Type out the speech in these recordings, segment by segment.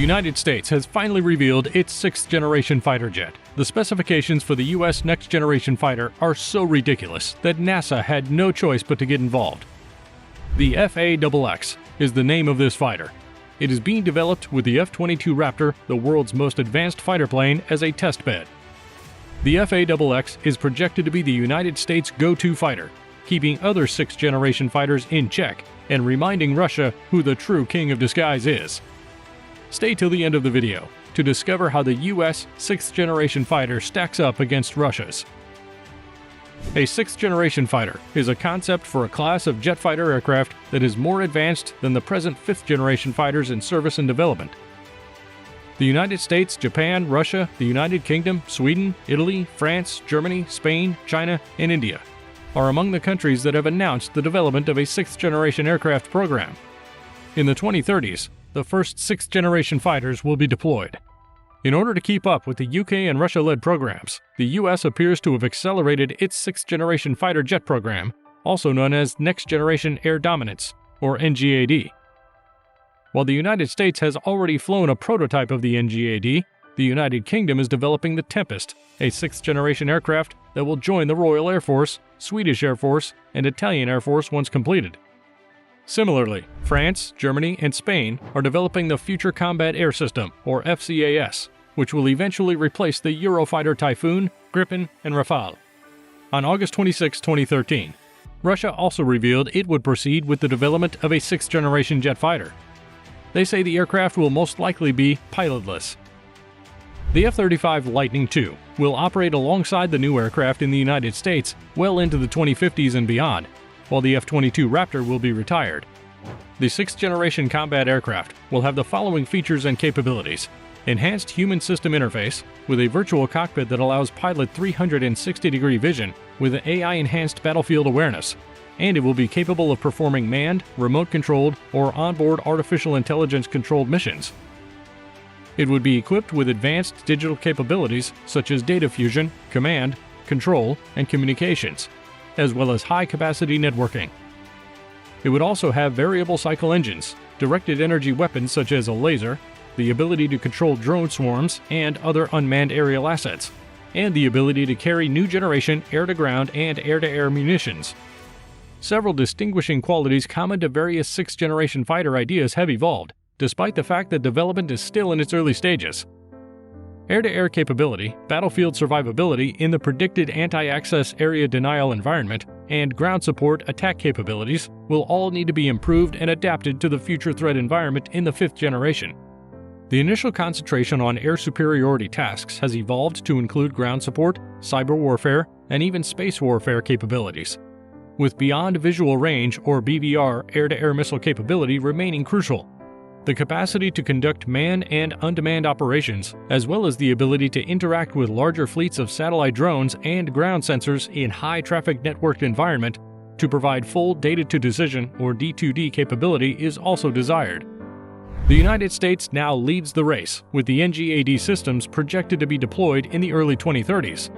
United States has finally revealed its 6th-generation fighter jet. The specifications for the U.S. next-generation fighter are so ridiculous that NASA had no choice but to get involved. The F/A-XX is the name of this fighter. It is being developed with the F-22 Raptor, the world's most advanced fighter plane, as a test bed. The F/A-XX is projected to be the United States' go-to fighter, keeping other 6th-generation fighters in check and reminding Russia who the true king of disguise is. Stay till the end of the video to discover how the U.S. 6th-generation fighter stacks up against Russia's. A 6th-generation fighter is a concept for a class of jet fighter aircraft that is more advanced than the present 5th-generation fighters in service and development. The United States, Japan, Russia, the United Kingdom, Sweden, Italy, France, Germany, Spain, China, and India are among the countries that have announced the development of a 6th-generation aircraft program. In the 2030s, the first 6th-generation fighters will be deployed. In order to keep up with the UK and Russia-led programs, the US appears to have accelerated its 6th-generation fighter jet program, also known as Next Generation Air Dominance, or NGAD. While the United States has already flown a prototype of the NGAD, the United Kingdom is developing the Tempest, a 6th-generation aircraft that will join the Royal Air Force, Swedish Air Force, and Italian Air Force once completed. Similarly, France, Germany, and Spain are developing the Future Combat Air System, or FCAS, which will eventually replace the Eurofighter Typhoon, Gripen, and Rafale. On August 26, 2013, Russia also revealed it would proceed with the development of a 6th-generation jet fighter. They say the aircraft will most likely be pilotless. The F-35 Lightning II will operate alongside the new aircraft in the United States well into the 2050s and beyond, while the F-22 Raptor will be retired. The 6th-generation combat aircraft will have the following features and capabilities: enhanced human system interface with a virtual cockpit that allows pilot 360-degree vision with AI-enhanced battlefield awareness, and it will be capable of performing manned, remote-controlled, or onboard artificial intelligence-controlled missions. It would be equipped with advanced digital capabilities such as data fusion, command, control, and communications, as well as high-capacity networking. It would also have variable cycle engines, directed energy weapons such as a laser, the ability to control drone swarms and other unmanned aerial assets, and the ability to carry new generation air-to-ground and air-to-air munitions. Several distinguishing qualities common to various 6th-generation fighter ideas have evolved, despite the fact that development is still in its early stages. Air-to-air capability, battlefield survivability in the predicted anti-access area denial environment, and ground support attack capabilities will all need to be improved and adapted to the future threat environment in the 5th generation. The initial concentration on air superiority tasks has evolved to include ground support, cyber warfare, and even space warfare capabilities, with beyond visual range or BVR air-to-air missile capability remaining crucial. The capacity to conduct manned and unmanned operations, as well as the ability to interact with larger fleets of satellite drones and ground sensors in high-traffic networked environment to provide full data-to-decision or D2D capability is also desired. The United States now leads the race, with the NGAD systems projected to be deployed in the early 2030s.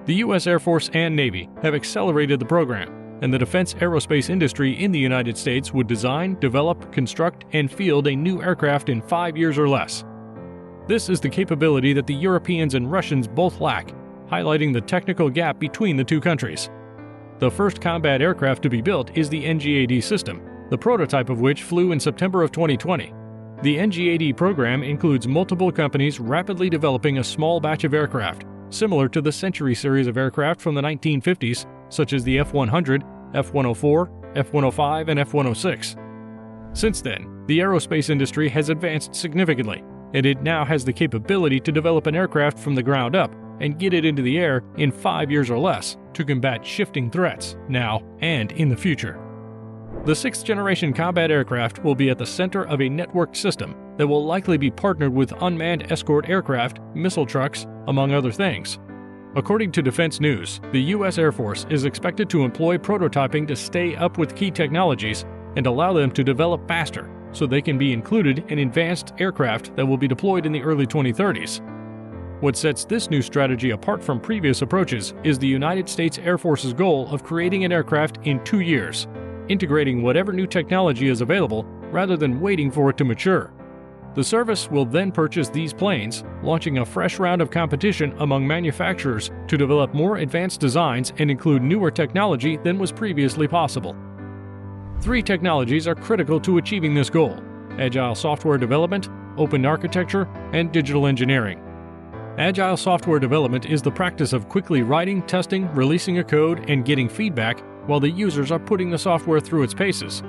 The U.S. Air Force and Navy have accelerated the program, and the defense aerospace industry in the United States would design, develop, construct, and field a new aircraft in 5 years or less. This is the capability that the Europeans and Russians both lack, highlighting the technical gap between the two countries. The first combat aircraft to be built is the NGAD system, the prototype of which flew in September of 2020. The NGAD program includes multiple companies rapidly developing a small batch of aircraft, similar to the Century series of aircraft from the 1950s, such as the F-100, F-104, F-105, and F-106. Since then, the aerospace industry has advanced significantly, and it now has the capability to develop an aircraft from the ground up and get it into the air in 5 years or less to combat shifting threats now and in the future. The 6th-generation combat aircraft will be at the center of a networked system that will likely be partnered with unmanned escort aircraft, missile trucks, among other things. According to Defense News, the U.S. Air Force is expected to employ prototyping to stay up with key technologies and allow them to develop faster so they can be included in advanced aircraft that will be deployed in the early 2030s. What sets this new strategy apart from previous approaches is the United States Air Force's goal of creating an aircraft in 2 years, integrating whatever new technology is available rather than waiting for it to mature. The service will then purchase these planes, launching a fresh round of competition among manufacturers to develop more advanced designs and include newer technology than was previously possible. 3 technologies are critical to achieving this goal: agile software development, open architecture, and digital engineering. Agile software development is the practice of quickly writing, testing, releasing a code, and getting feedback while the users are putting the software through its paces.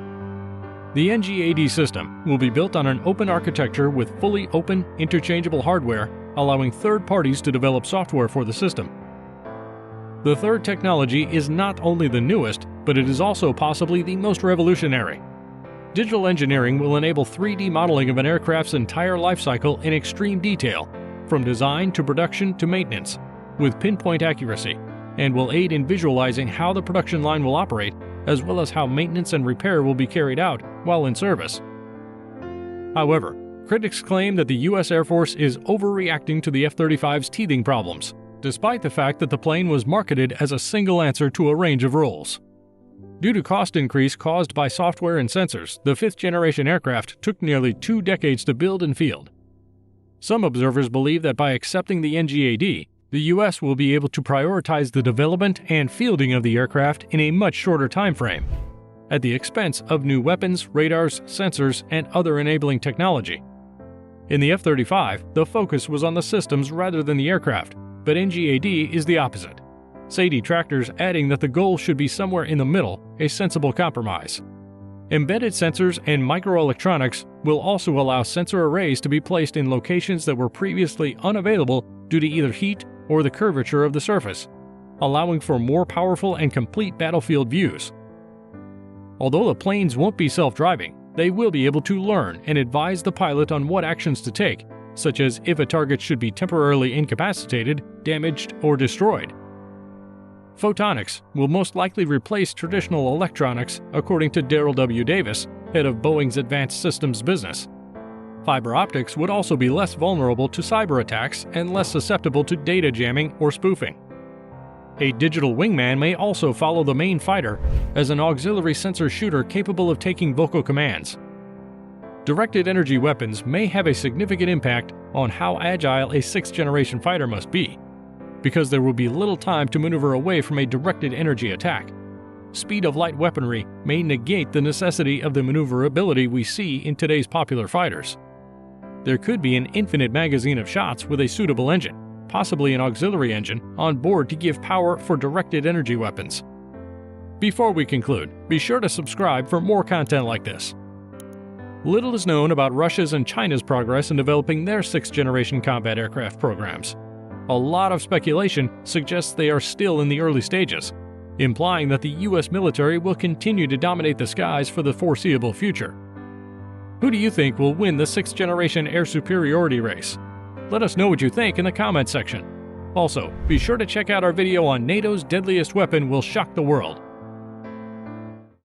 The NGAD system will be built on an open architecture with fully open, interchangeable hardware, allowing third parties to develop software for the system. The third technology is not only the newest, but it is also possibly the most revolutionary. Digital engineering will enable 3D modeling of an aircraft's entire lifecycle in extreme detail, from design to production to maintenance, with pinpoint accuracy, and will aid in visualizing how the production line will operate, as well as how maintenance and repair will be carried out while in service. However, critics claim that the U.S. Air Force is overreacting to the F-35's teething problems, despite the fact that the plane was marketed as a single answer to a range of roles. Due to cost increase caused by software and sensors, the 5th-generation aircraft took nearly 2 decades to build and field. Some observers believe that by accepting the NGAD, the U.S. will be able to prioritize the development and fielding of the aircraft in a much shorter time frame, at the expense of new weapons, radars, sensors, and other enabling technology. In the F-35, the focus was on the systems rather than the aircraft, but NGAD is the opposite. Say detractors adding that the goal should be somewhere in the middle, a sensible compromise. Embedded sensors and microelectronics will also allow sensor arrays to be placed in locations that were previously unavailable due to either heat or the curvature of the surface, allowing for more powerful and complete battlefield views. Although the planes won't be self-driving, they will be able to learn and advise the pilot on what actions to take, such as if a target should be temporarily incapacitated, damaged, or destroyed. Photonics will most likely replace traditional electronics, according to Darrell W. Davis, head of Boeing's Advanced Systems business. Fiber optics would also be less vulnerable to cyber attacks and less susceptible to data jamming or spoofing. A digital wingman may also follow the main fighter as an auxiliary sensor shooter capable of taking vocal commands. Directed energy weapons may have a significant impact on how agile a 6th-generation fighter must be, because there will be little time to maneuver away from a directed energy attack. Speed of light weaponry may negate the necessity of the maneuverability we see in today's popular fighters. There could be an infinite magazine of shots with a suitable engine, possibly an auxiliary engine, on board to give power for directed energy weapons. Before we conclude, be sure to subscribe for more content like this. Little is known about Russia's and China's progress in developing their 6th-generation combat aircraft programs. A lot of speculation suggests they are still in the early stages, implying that the U.S. military will continue to dominate the skies for the foreseeable future. Who do you think will win the 6th-generation air superiority race? Let us know what you think in the comment section. Also, be sure to check out our video on NATO's deadliest weapon will shock the world.